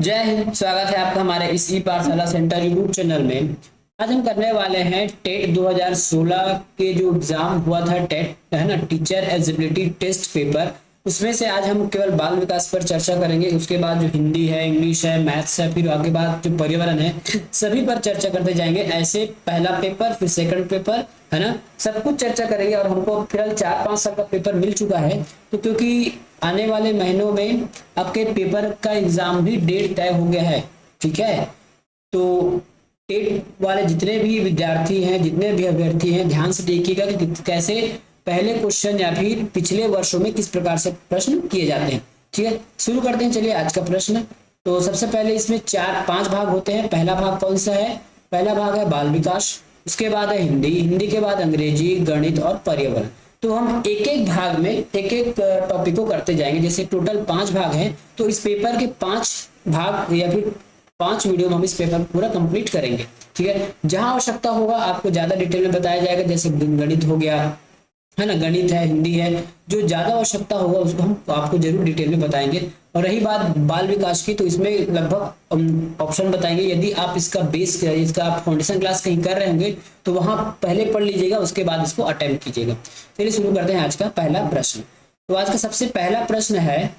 जय हिंद। स्वागत है आपका हमारे इस ई पाठशाला सेंटर यूट्यूब चैनल में। आज हम करने वाले हैं टेट 2016 के जो एग्जाम हुआ था, टेट है ना, टीचर एलिजिबिलिटी टेस्ट पेपर। उसमें से आज हम केवल बाल विकास पर चर्चा करेंगे। उसके बाद जो हिंदी है, इंग्लिश है, मैथ्स है, फिर आगे बाद जो पर्यावरण है, सभी पर चर्चा करते जाएंगे। ऐसे पहला पेपर, फिर सेकंड पेपर, है ना, सब कुछ चर्चा करेंगे। और हमको फिलहाल 4-5 साल का पेपर मिल चुका है, तो क्योंकि आने वाले महीनों में आपके पेपर का एग्जाम भी डेट तय हो गया है। ठीक है, तो टेट वाले जितने भी विद्यार्थी हैं, जितने भी अभ्यर्थी हैं, ध्यान से देखिएगा कि कैसे पहले क्वेश्चन या फिर पिछले वर्षों में किस प्रकार से प्रश्न किए जाते हैं। ठीक है, शुरू करते हैं। चलिए आज का प्रश्न। तो सबसे पहले इसमें 4-5 भाग होते हैं। पहला भाग कौन सा है? पहला भाग है बाल विकास, उसके बाद है हिंदी, हिंदी के बाद अंग्रेजी, गणित और पर्यावरण। तो हम एक एक भाग में एक एक टॉपिक को करते जाएंगे। जैसे टोटल 5 भाग हैं, तो इस पेपर के 5 भाग या फिर 5 वीडियो में हम इस पेपर पूरा कंप्लीट करेंगे। ठीक है, जहां आवश्यकता होगा आपको ज्यादा डिटेल में बताया जाएगा। जैसे गणित हो गया, है ना, गणित है, हिंदी है, जो ज्यादा आवश्यकता होगा उसको हम आपको जरूर डिटेल में बताएंगे। और रही बात बाल विकास की, तो इसमें लगभग ऑप्शन बताएंगे। यदि आप इसका बेस, इसका आप फाउंडेशन क्लास कहीं कर रहे होंगे, तो वहां पहले पढ़ लीजिएगा, उसके बाद इसको अटेम्प्ट कीजिएगा। चलिए शुरू करते हैं आज का पहला प्रश्न। तो आज का सबसे पहला प्रश्न है,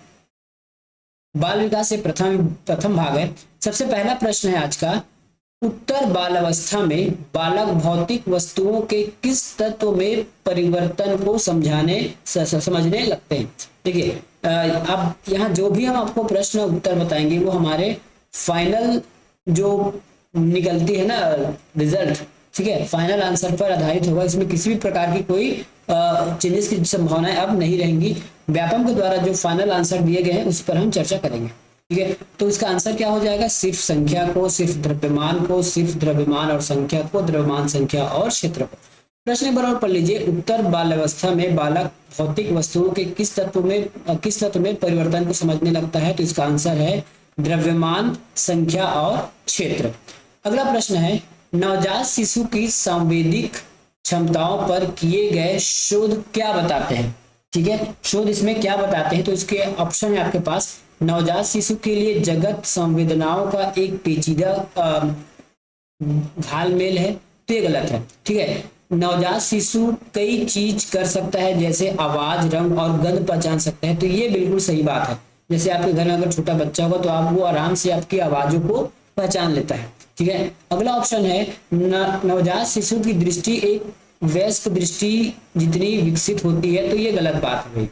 बाल विकास से प्रथम प्रथम भाग है। सबसे पहला प्रश्न है आज का, उत्तर बालावस्था में बालक भौतिक वस्तुओं के किस तत्व में परिवर्तन को समझने लगते हैं। देखिए, अब यहाँ जो भी हम आपको प्रश्न उत्तर बताएंगे वो हमारे फाइनल जो निकलती है ना रिजल्ट, ठीक है, फाइनल आंसर पर आधारित होगा। इसमें किसी भी प्रकार की कोई चेंजेस की संभावनाएं अब नहीं रहेंगी। व्यापम के द्वारा जो फाइनल आंसर दिए गए हैं उस पर हम चर्चा करेंगे। ठीक है, तो इसका आंसर क्या हो जाएगा? सिर्फ संख्या को, सिर्फ द्रव्यमान को, सिर्फ द्रव्यमान और संख्या को, द्रव्यमान, संख्या और क्षेत्र को। प्रश्न नंबर और पढ़ लीजिए। उत्तर बाल्यावस्था में बालक भौतिक वस्तुओं के किस तत्व में परिवर्तन को समझने लगता है? तो इसका आंसर है द्रव्यमान, संख्या और क्षेत्र। अगला प्रश्न है, नवजात शिशु की सांवेदिक क्षमताओं पर किए गए शोध क्या बताते हैं? ठीक है, शोध इसमें क्या बताते हैं? तो इसके ऑप्शन है आपके पास। नवजात शिशु के लिए जगत संवेदनाओं का एक पेचीदा घालमेल है, तो ये गलत है। ठीक है, नवजात शिशु कई चीज कर सकता है, जैसे आवाज, रंग और गंध पहचान सकता है, तो ये बिल्कुल सही बात है। जैसे आपके घर में अगर छोटा बच्चा होगा तो आप वो आराम से आपकी आवाजों को पहचान लेता है। ठीक है, अगला ऑप्शन है, नवजात शिशु की दृष्टि एक वयस्क दृष्टि जितनी विकसित होती है, तो ये गलत बात है भाई।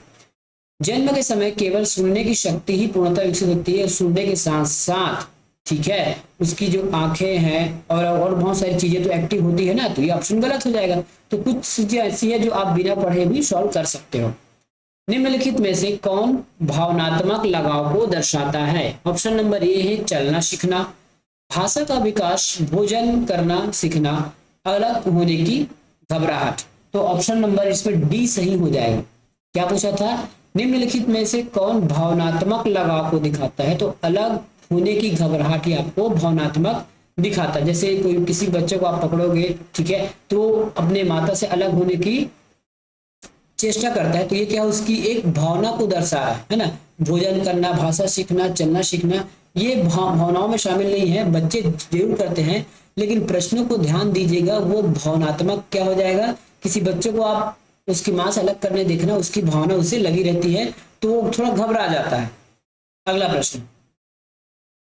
जन्म के समय केवल सुनने की शक्ति ही पूर्णतः विकसित होती है। सुनने के साथ साथ, ठीक है, उसकी जो आंखें हैं और बहुत सारी चीजें तो एक्टिव होती है ना, तो ये ऑप्शन गलत हो जाएगा। तो कुछ चीजें ऐसी है जो आप बिना पढ़े भी सॉल्व कर सकते हो। निम्नलिखित में से कौन भावनात्मक लगाव को दर्शाता है? ऑप्शन नंबर ए है चलना सीखना, भाषा का विकास, भोजन करना सीखना, अलग होने की घबराहट। तो ऑप्शन नंबर इसमें डी सही हो जाएगा। क्या पूछा था? निम्नलिखित में से कौन भावनात्मक लगाव को दिखाता है? तो अलग होने की घबराहट ही आपको भावनात्मक दिखाता है। जैसे कोई किसी बच्चे को आप पकड़ोगे, ठीक है, तो अपने माता से अलग होने की चेष्टा करता है, तो ये क्या, उसकी एक भावना को दर्शा रहा है ना। भोजन करना, भाषा सीखना, चलना सीखना, ये भावनाओं में शामिल नहीं है। बच्चे जरूर करते हैं, लेकिन प्रश्नों को ध्यान दीजिएगा, वो भावनात्मक क्या हो जाएगा। किसी बच्चे को आप उसकी मां से अलग करने देखना, उसकी भावना उससे लगी रहती है, तो वो थोड़ा घबरा जाता है। अगला प्रश्न,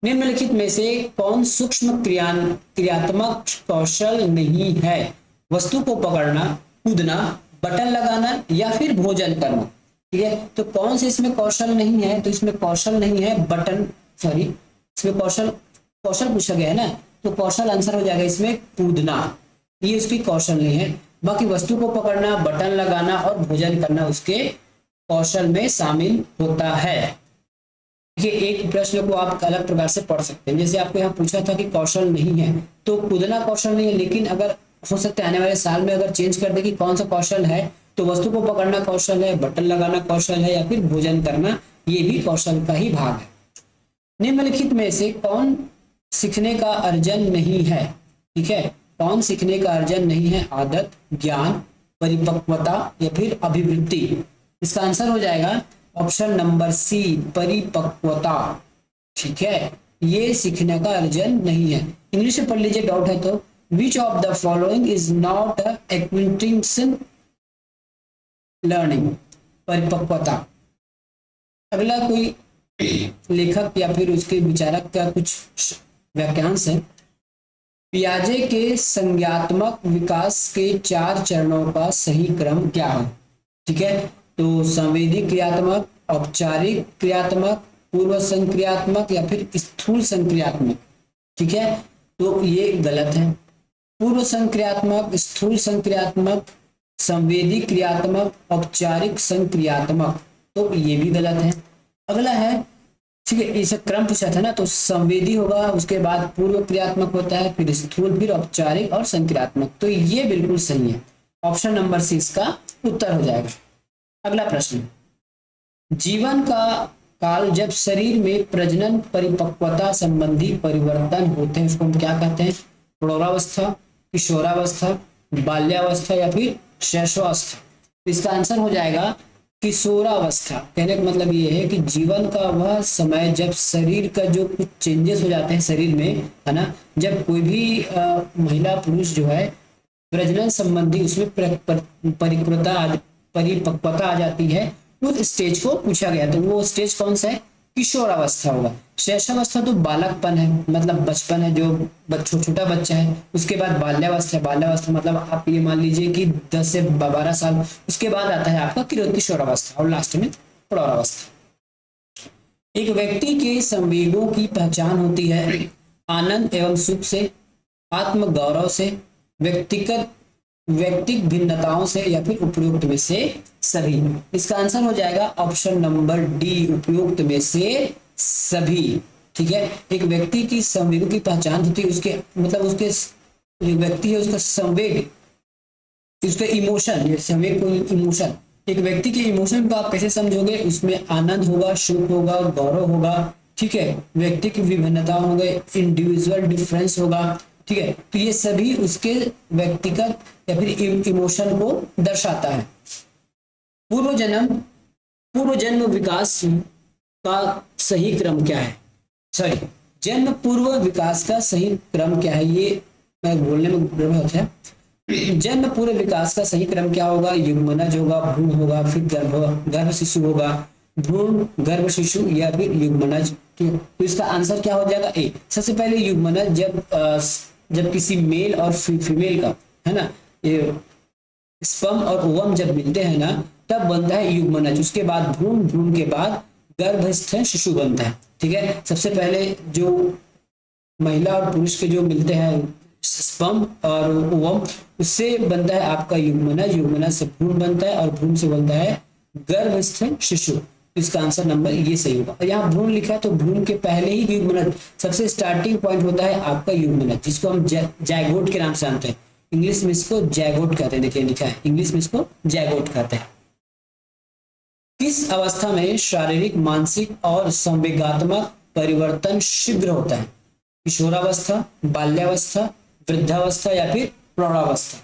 निम्नलिखित में से कौन सूक्ष्म क्रियात्मक कौशल नहीं है? वस्तु को पकड़ना, कूदना, बटन लगाना या फिर भोजन करना। ठीक है, तो कौन से इसमें कौशल नहीं है? तो इसमें कौशल नहीं है इसमें कौशल कौशल पूछा गया है ना, तो कौशल आंसर हो जाएगा इसमें कूदना, ये उसकी कौशल नहीं है। बाकी वस्तु को पकड़ना, बटन लगाना और भोजन करना उसके कौशल में शामिल होता है। ये एक प्रश्न को आप अलग प्रकार से पढ़ सकते हैं। जैसे आपको यहाँ पूछा था कि कौशल नहीं है, तो कूदना कौशल नहीं है, लेकिन अगर हो सकता है आने वाले साल में अगर चेंज कर दे कि कौन सा कौशल है, तो वस्तु को पकड़ना कौशल है, बटन लगाना कौशल है, या फिर भोजन करना, ये भी कौशल का ही भाग है। निम्नलिखित में से कौन सीखने का अर्जन नहीं है? ठीक है, कौन सीखने का अर्जन नहीं है? आदत, ज्ञान, परिपक्वता या फिर अभिवृत्ति। इसका आंसर हो जाएगा ऑप्शन नंबर सी, परिपक्वता। ठीक है, ये सीखने का अर्जन नहीं है। इंग्लिश में पढ़ लीजिए, डाउट है तो। Which of the following is not acquisition learning, परिपक्वता। अगला कोई लेखक या फिर उसके विचारक का कुछ वाक्यांश है। पियाजे के संज्ञात्मक विकास के 4 चरणों का सही क्रम क्या है? ठीक है, तो संवेदी क्रियात्मक, औपचारिक क्रियात्मक, पूर्व संक्रियात्मक या फिर स्थूल संक्रियात्मक। ठीक है, तो ये गलत है। पूर्व संक्रियात्मक, स्थूल संक्रियात्मक, संवेदी क्रियात्मक, औपचारिक संक्रियात्मक, तो ये भी गलत है। अगला है, ठीक है, इसे क्रम पूछा था ना, तो संवेदी होगा, उसके बाद पूर्व क्रियात्मक होता है, फिर स्थूल, फिर औपचारिक और संक्रियात्मक, तो ये बिल्कुल सही है। ऑप्शन नंबर सी इसका उत्तर हो जाएगा। अगला प्रश्न, जीवन का काल जब शरीर में प्रजनन परिपक्वता संबंधी परिवर्तन होते हैं उसको हम क्या कहते हैं? प्रौढ़ावस्था, किशोरावस्था, बाल्यावस्था या फिर शैशवावस्था। इसका आंसर हो जाएगा किशोरावस्था। कहने का मतलब ये है कि जीवन का वह समय जब शरीर का जो कुछ चेंजेस हो जाते हैं शरीर में, है ना, जब कोई भी महिला पुरुष जो है प्रजनन संबंधी उसमें परिपक्वता आ जाती है, उस स्टेज को पूछा गया। तो वो स्टेज कौन सा है? किशोरावस्था होगा। शैशवावस्था तो बालकपन है, मतलब बचपन है, जो छोटा बच्चा है। उसके बाद बाल्यावस्था, बाल्यावस्था मतलब आप ये मान लीजिए कि 10 से 12 साल, उसके बाद आता है आपका किशोरावस्था और लास्ट में प्रौढ़ावस्था। एक व्यक्ति के संवेगों की पहचान होती है आनंद एवं सुख से, आत्मगौरव से, व्यक्तिक भिन्नताओं से या फिर उपयुक्त में से सभी। इसका आंसर हो जाएगा ऑप्शन नंबर डी, उपयुक्त में से सभी। ठीक है, एक व्यक्ति की संवेगों की पहचान होती है उसके मतलब उसके जो व्यक्ति है उसका संवेग, उसका इमोशन, ये संवेग को इमोशन, एक व्यक्ति के इमोशन को आप कैसे समझोगे? उसमें आनंद होगा, सुख होगा, गौरव होगा, ठीक है, व्यक्ति की विभिन्नता होंगे, इंडिविजुअल डिफरेंस होगा। ठीक है, तो ये सभी उसके व्यक्तिगत या फिर इमोशन को दर्शाता है। पूर्व जन्म विकास का सही क्रम क्या है? सॉरी, जन्म पूर्व विकास का सही क्रम क्या है? ये मैं बोलने में गड़बड़ है। जन्म पूर्व विकास का सही क्रम क्या होगा? युग्मनज होगा, भ्रूण होगा, फिर गर्भ शिशु होगा, भ्रूण, गर्भ शिशु या फिर युग्मनज। तो इसका आंसर क्या हो जाएगा? ए। सबसे पहले युग्मनज जब किसी मेल और फीमेल का, है ना, ये स्पर्म और ओवम जब मिलते हैं ना, तब बनता है युग्मनज। उसके बाद भ्रूण, भ्रूण के बाद गर्भस्थ शिशु बनता है। ठीक है, सबसे पहले जो महिला और पुरुष के जो मिलते हैं स्पर्म और ओवम, उससे बनता है आपका युग्मनज, युग्मनज से भ्रूण बनता है और भ्रूण से बनता है गर्भस्थ शिशु। इसका आंसर नंबर ये सही होगा। यहाँ भ्रूण लिखा है तो भ्रूण के पहले ही युग्मनज, सबसे स्टार्टिंग पॉइंट होता है आपका युग्मनज, जिसको हम जायगोट के नाम से जानते हैं। इंग्लिश में इसको जायगोट कहते हैं। देखिए लिखा है, इंग्लिश में इसको जायगोट कहते हैं। किस अवस्था में शारीरिक, मानसिक और संवेगात्मक परिवर्तन शीघ्र होता है? किशोरावस्था, बाल्यावस्था, वृद्धावस्था या फिर प्रौढ़ावस्था?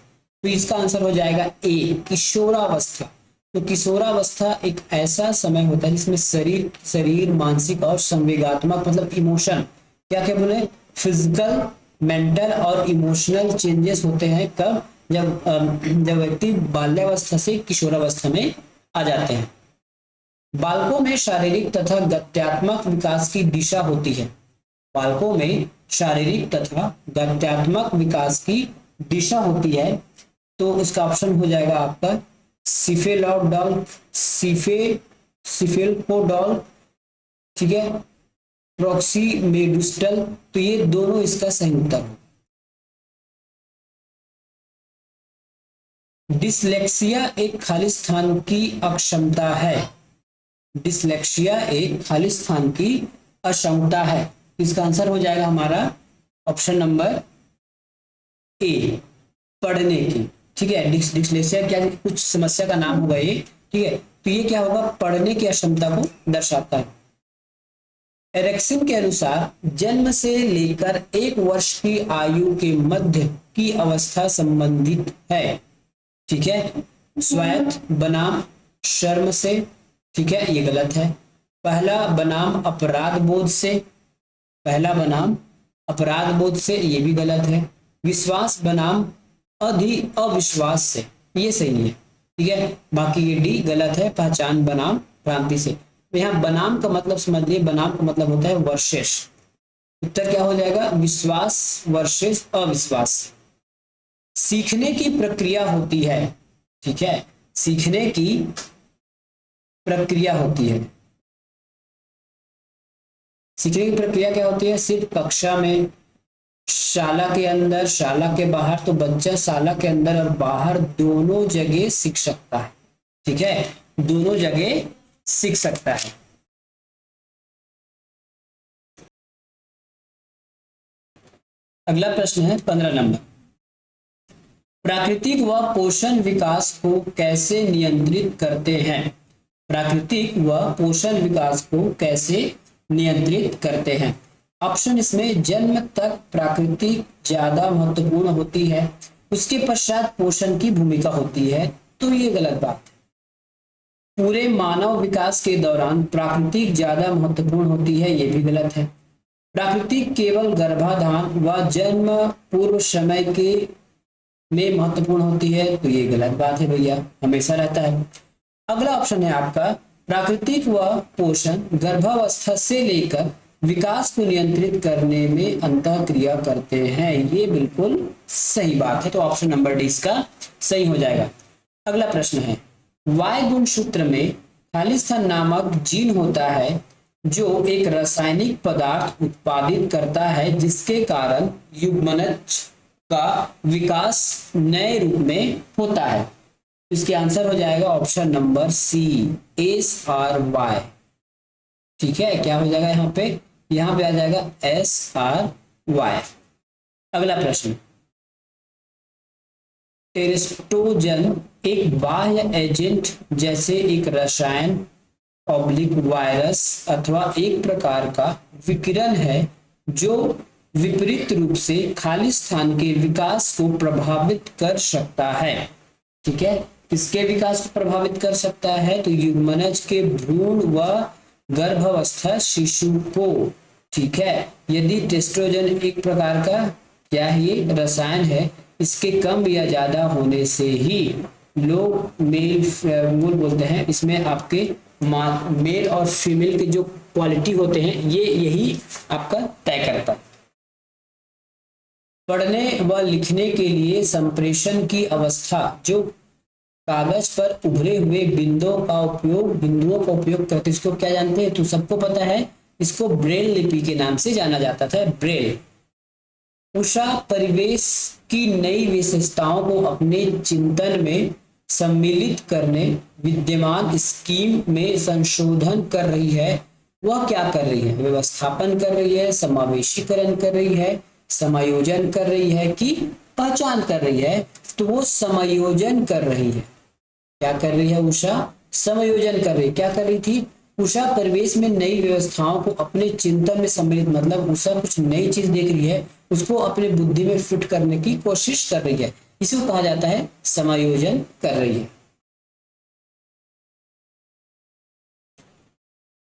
तो इसका आंसर हो जाएगा ए, किशोरावस्था। तो किशोरावस्था एक ऐसा समय होता है जिसमें शरीर मानसिक और संवेगात्मक मतलब इमोशन, क्या क्या बोले, फिजिकल, मेंटल और इमोशनल चेंजेस होते हैं। कब? जब व्यक्ति बाल्यावस्था से किशोरावस्था में आ जाते हैं। बालकों में शारीरिक तथा गत्यात्मक विकास की दिशा होती है। बालकों में शारीरिक तथा गत्यात्मक विकास की दिशा होती है, तो इसका ऑप्शन हो जाएगा आपका सिफेलोडॉल, सिफेल्कोडॉल, ठीक है, प्रोक्सीमेडुस्टल। तो ये दोनों इसका सही उत्तर हो। डिसलेक्सिया एक खाली स्थान की अक्षमता है। डिसलेक्सिया एक खाली स्थान की अक्षमता है। इसका आंसर हो जाएगा हमारा ऑप्शन नंबर ए, पढ़ने की। ठीक है, डिसलेक्सिया क्या, कुछ समस्या का नाम होगा ये। ठीक है, तो ये क्या होगा? पढ़ने की अक्षमता को दर्शाता है। एरिक्सन के अनुसार जन्म से लेकर 1 वर्ष की आयु के मध्य की अवस्था संबंधित है। ठीक है, स्वायत्त बनाम शर्म से। ठीक है, ये गलत है। पहला बनाम अपराध बोध से, पहला बनाम अपराध बोध से, ये भी गलत है। विश्वास बनाम अविश्वास से, ये सही है, ठीक है। बाकी ये डी गलत है। पहचान बनाम भ्रांति से। तो यहाँ बनाम का मतलब समझिए, बनाम का मतलब होता है वर्सेस। उत्तर क्या हो जाएगा? विश्वास वर्सेस अविश्वास। सीखने की प्रक्रिया होती है, ठीक है, सीखने की प्रक्रिया होती है। सीखने की प्रक्रिया क्या होती है? सिर्फ कक्षा में, शाला के अंदर, शाला के बाहर। तो बच्चा शाला के अंदर और बाहर दोनों जगह सीख सकता है, ठीक है, दोनों जगह सीख सकता है। अगला प्रश्न है 15 नंबर। प्राकृतिक व पोषण विकास को कैसे नियंत्रित करते हैं? प्राकृतिक व पोषण विकास को कैसे नियंत्रित करते हैं? ऑप्शन इसमें जन्म तक प्राकृतिक ज्यादा महत्वपूर्ण होती है, उसके पश्चात पोषण की भूमिका होती है, तो ये गलत बात है। पूरे मानव विकास के दौरान प्राकृतिक ज्यादा महत्वपूर्ण होती है, ये भी गलत है। प्राकृतिक केवल गर्भाधान व जन्म पूर्व समय के में महत्वपूर्ण होती है, तो ये गलत बात है भैया, हमेशा रहता है। अगला ऑप्शन है आपका प्राकृतिक व पोषण गर्भावस्था से लेकर विकास को नियंत्रित करने में अंतःक्रिया करते हैं, ये बिल्कुल सही बात है। तो ऑप्शन नंबर डी इसका सही हो जाएगा। अगला प्रश्न है, वाय गुणसूत्र में खालिस्थान नामक जीन होता है जो एक रासायनिक पदार्थ उत्पादित करता है जिसके कारण युग्मनज का विकास नए रूप में होता है। इसके आंसर हो जाएगा ऑप्शन नंबर सी, SRY, ठीक है। क्या हो जाएगा यहाँ पे? यहाँ पे आ जाएगा SRY। अगला प्रश्न, टेरेस्टोजन एक बाह्य एजेंट जैसे एक रसायन वायरस अथवा एक प्रकार का विकिरण है जो विपरीत रूप से खालिस्थान के विकास को प्रभावित कर सकता है, ठीक है। किसके विकास को प्रभावित कर सकता है? तो युग्मनज के भ्रूण व गर्भावस्था शिशु को, ठीक है। यदि टेस्ट्रोजन एक प्रकार का क्या है, ये रसायन है, इसके कम या ज्यादा होने से ही लोग मूल बोलते हैं, इसमें आपके मेल और फीमेल के जो क्वालिटी होते हैं ये यही आपका तय करता है। पढ़ने व लिखने के लिए संप्रेषण की अवस्था जो कागज पर उभरे हुए बिंदुओं का उपयोग करते, इसको क्या जानते हैं? तो सबको पता है, इसको ब्रेल लिपि के नाम से जाना जाता था, ब्रेल। उषा परिवेश की नई विशेषताओं को अपने चिंतन में सम्मिलित करने विद्यमान स्कीम में संशोधन कर रही है। वह क्या कर रही है? व्यवस्थापन कर रही है, समावेशीकरण कर रही है, समायोजन कर रही है कि पहचान कर रही है? तो वो समायोजन कर रही है। क्या कर रही है उषा? समायोजन कर रही है। क्या कर रही थी उषा? परिवेश में नई व्यवस्थाओं को अपने चिंतन में सम्मिलित, मतलब उषा कुछ नई चीज देख रही है, उसको अपने बुद्धि में फिट करने की कोशिश कर रही है, इसको कहा जाता है समायोजन कर रही है।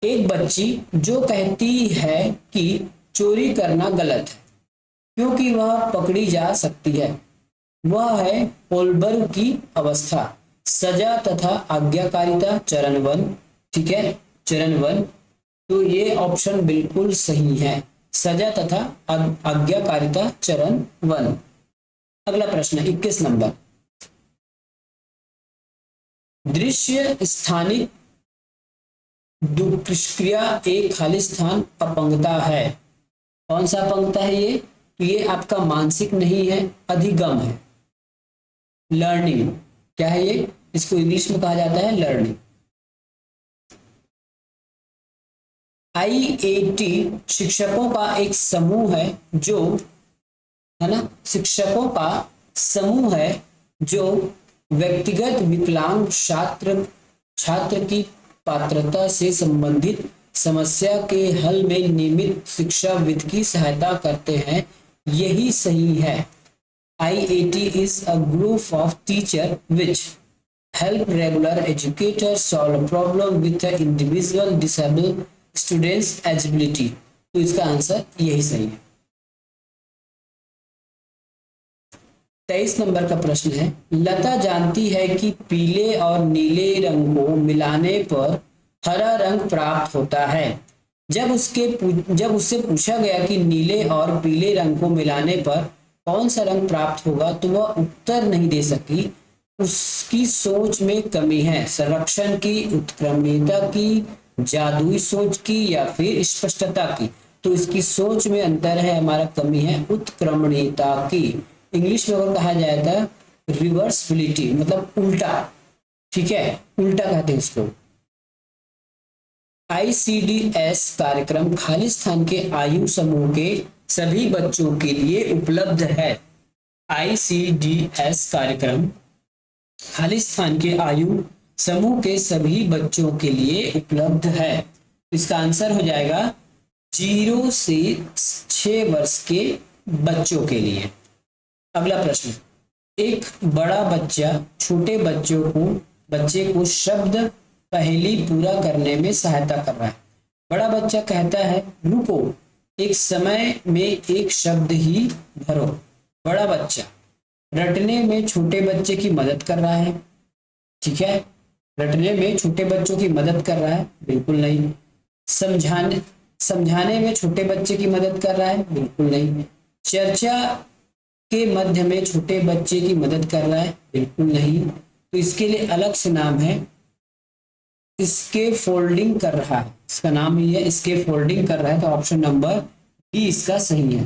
एक बच्ची जो कहती है कि चोरी करना गलत है क्योंकि वह पकड़ी जा सकती है, वह है होलबर्ग की अवस्था। सजा तथा आज्ञाकारिता चरण 1, ठीक है, चरण 1। तो ये ऑप्शन बिल्कुल सही है, सजा तथा आज्ञाकारिता चरण 1। अगला प्रश्न 21 नंबर, दृश्य स्थानिक दुष्क्रिया एक खालिस्थान अपंगता है। कौन सा अपंगता है ये? तो ये आपका मानसिक नहीं है, अधिगम है, लर्निंग। क्या है ये? इसको इंग्लिश में कहा जाता है लर्निंग। IAT शिक्षकों का एक समूह है जो, है ना, शिक्षकों का समूह है जो व्यक्तिगत विकलांग छात्र की पात्रता से संबंधित समस्या के हल में नियमित शिक्षाविद की सहायता करते हैं। यही सही है। IAT is a group of teachers which help regular educators solve a problem with the individual disabled students' ability। तो इसका आंसर यही सही है। 23 नंबर का प्रश्न है, लता जानती है कि पीले और नीले रंग को मिलाने पर हरा रंग प्राप्त होता है। जब उससे पूछा गया कि नीले और पीले रंग को मिलाने पर कौन सा रंग प्राप्त होगा तो वह उत्तर नहीं दे सकी। उसकी सोच में कमी है, संरक्षण की, उत्क्रमणीयता की, जादुई सोच की या फिर स्पष्टता की। तो इसकी सोच में अंतर है, हमारा कमी है उत्क्रमणीयता की। इंग्लिश में अगर कहा जाए तो रिवर्सिबिलिटी, मतलब उल्टा, ठीक है, उल्टा कहते हैं इसको। ICDS कार्यक्रम खालिस्तान के आयु समूह के सभी बच्चों के लिए उपलब्ध है। ICDS कार्यक्रम खालिस्तान के आयु समूह के सभी बच्चों के लिए उपलब्ध है। इसका आंसर हो जाएगा 0 से 6 वर्ष के बच्चों के लिए। अगला प्रश्न, एक बड़ा बच्चा छोटे बच्चे को शब्द पहेली पूरा करने में सहायता कर रहा है। बड़ा बच्चा कहता है, रुको, एक समय में एक शब्द ही भरो। बड़ा बच्चा रटने में छोटे बच्चे की मदद कर रहा है, ठीक है, रटने में छोटे बच्चों की मदद कर रहा है, बिल्कुल नहीं। समझाने में छोटे बच्चे की मदद कर रहा है, बिल्कुल नहीं। चर्चा के मध्य में छोटे बच्चे की मदद कर रहा है, बिल्कुल नहीं। तो इसके लिए अलग से नाम है, इसके फोल्डिंग कर रहा है, इसका नाम ही है इसके फोल्डिंग कर रहा है। तो ऑप्शन नंबर डी इसका सही है।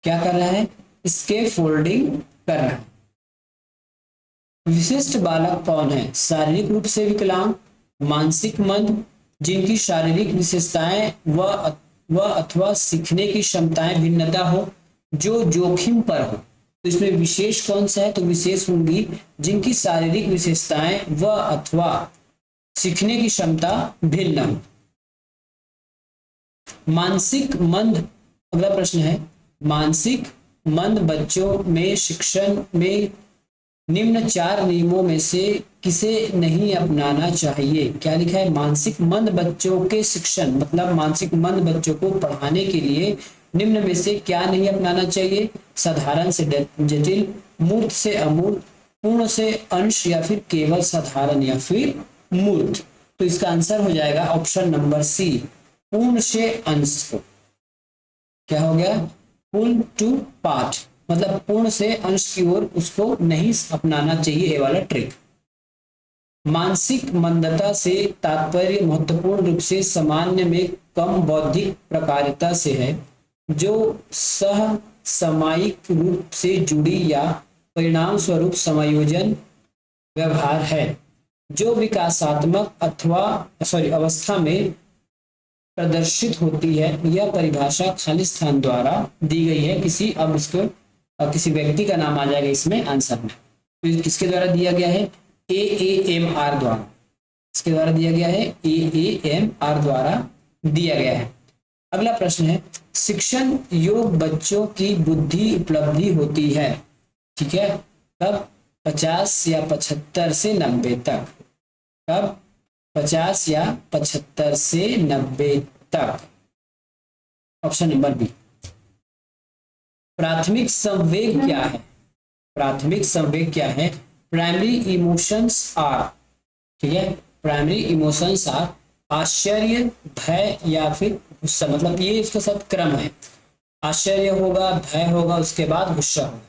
क्या कर रहा है? इसके फोल्डिंग कर रहा है। विशिष्ट बालक कौन है? शारीरिक रूप से विकलांग, मानसिक मंद, जिनकी शारीरिक विशेषताएं व अथवा सीखने की क्षमताएं भिन्नता हो, जो जोखिम पर हो। तो इसमें विशेष कौन सा है? तो विशेष होंगी जिनकी शारीरिक विशेषताएं व अथवा सीखने की क्षमता भिन्न हो। मानसिक मंद, अगला प्रश्न है, मानसिक मंद बच्चों में शिक्षण में निम्न 4 नियमों में से किसे नहीं अपनाना चाहिए? क्या लिखा है? मानसिक मंद बच्चों के शिक्षण, मतलब मानसिक मंद बच्चों को पढ़ाने के लिए निम्न में से क्या नहीं अपनाना चाहिए? साधारण से जटिल, मूर्त से अमूर्त, पूर्ण से अंश या फिर केवल साधारण या फिर मूर्त। तो इसका आंसर हो जाएगा ऑप्शन नंबर सी, पूर्ण से अंश को। क्या हो गया? फुल टू पार्ट, मतलब पूर्ण से अंश की ओर उसको नहीं अपनाना चाहिए, ये वाला ट्रिक। मानसिक मंदता से तात्पर्य महत्वपूर्ण रूप से सामान्य में कम बौद्धिक प्रकारिता से है, जो सह सामायिक रूप से जुड़ी या परिणाम स्वरूप समायोजन व्यवहार है, जो विकासात्मक अवस्था में प्रदर्शित होती है। यह परिभाषा खालिस्तान द्वारा दी गई है। किसी व्यक्ति का नाम आ जाएगा इसमें आंसर में। तो किसके द्वारा दिया गया है? AAMR द्वारा। इसके द्वारा दिया गया है, AAMR द्वारा दिया गया है। अगला प्रश्न है, शिक्षण योग बच्चों की बुद्धि उपलब्धि होती है, ठीक है, कब? 50 या 75 से 90 तक। कब? 50 या 75 से 90 तक। Option number B. प्राथमिक संवेग क्या है? प्राथमिक संवेग क्या है? प्राइमरी इमोशंस आर, ठीक है, प्राइमरी इमोशंस आर आश्चर्य, भय या फिर गुस्सा, मतलब ये इसके साथ क्रम है। आश्चर्य होगा, भय होगा, उसके बाद गुस्सा होगा,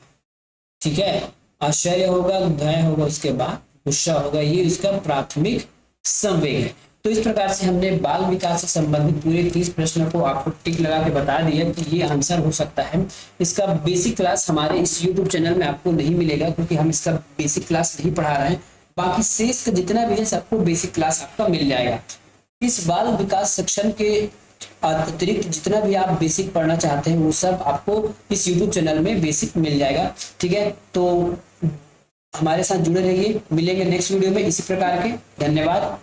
ठीक है, आश्चर्य होगा, भय होगा, उसके बाद गुस्सा होगा, ये इसका प्राथमिक संवेग है। तो इस प्रकार से हमने बाल विकास से संबंधित पूरे 30 प्रश्नों को आपको टिक लगा के बता दिया कि ये आंसर हो सकता है। इसका बेसिक क्लास हमारे इस YouTube चैनल में आपको नहीं मिलेगा, क्योंकि हम इसका बेसिक क्लास नहीं पढ़ा रहे हैं। बाकी शेष का जितना भी है सबको बेसिक क्लास आपका मिल जाएगा। इस बाल विकास सेक्शन के अतिरिक्त जितना भी आप बेसिक पढ़ना चाहते हैं वो सब आपको इस YouTube चैनल में बेसिक मिल जाएगा, ठीक है। तो हमारे साथ जुड़े रहिए, मिलेंगे नेक्स्ट वीडियो में इसी प्रकार के। धन्यवाद।